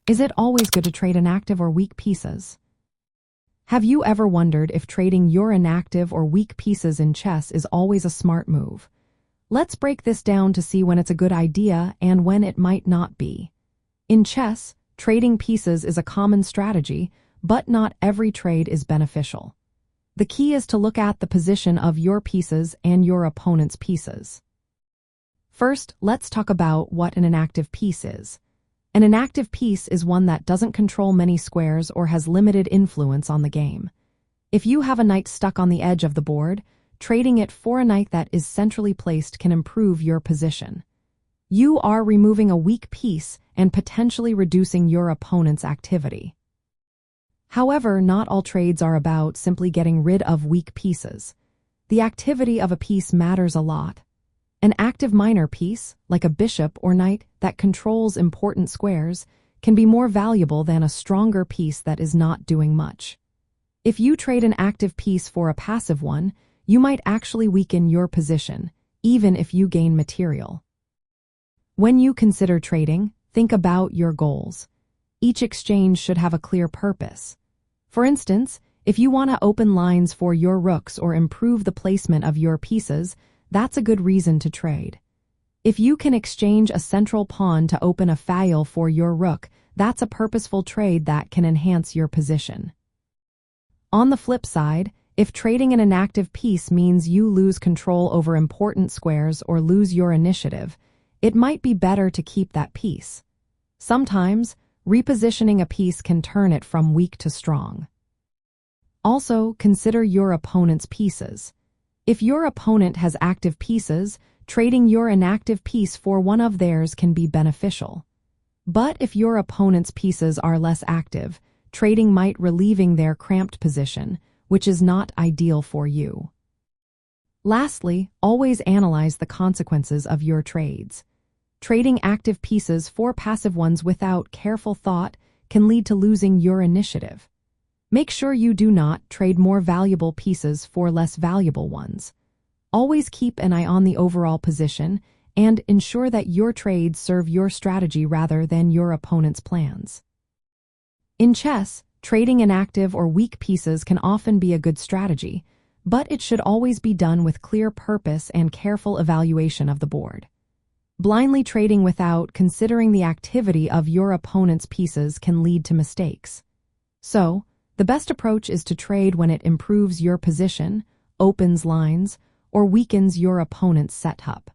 Is it always good to trade inactive or weak pieces? Have you ever wondered if trading your inactive or weak pieces in chess is always a smart move? Let's break this down to see when it's a good idea and when it might not be. In chess, trading pieces is a common strategy, but not every trade is beneficial. The key is to look at the position of your pieces and your opponent's pieces. First, let's talk about what an inactive piece is. An inactive piece is one that doesn't control many squares or has limited influence on the game. If you have a knight stuck on the edge of the board, trading it for a knight that is centrally placed can improve your position. You are removing a weak piece and potentially reducing your opponent's activity. However, not all trades are about simply getting rid of weak pieces. The activity of a piece matters a lot. An active minor piece, like a bishop or knight that controls important squares, can be more valuable than a stronger piece that is not doing much. If you trade an active piece for a passive one, you might actually weaken your position, even if you gain material. When you consider trading, think about your goals. Each exchange should have a clear purpose. For instance, if you want to open lines for your rooks or improve the placement of your pieces, that's a good reason to trade. If you can exchange a central pawn to open a file for your rook, that's a purposeful trade that can enhance your position. On the flip side, if trading an inactive piece means you lose control over important squares or lose your initiative, it might be better to keep that piece. Sometimes, repositioning a piece can turn it from weak to strong. Also, consider your opponent's pieces. If your opponent has active pieces, trading your inactive piece for one of theirs can be beneficial. But if your opponent's pieces are less active, trading might relieving their cramped position, which is not ideal for you. Lastly, always analyze the consequences of your trades. Trading active pieces for passive ones without careful thought can lead to losing your initiative. Make sure you do not trade more valuable pieces for less valuable ones. Always keep an eye on the overall position and ensure that your trades serve your strategy rather than your opponent's plans. In chess, trading inactive or weak pieces can often be a good strategy, but it should always be done with clear purpose and careful evaluation of the board. Blindly trading without considering the activity of your opponent's pieces can lead to mistakes. So, the best approach is to trade when it improves your position, opens lines, or weakens your opponent's setup.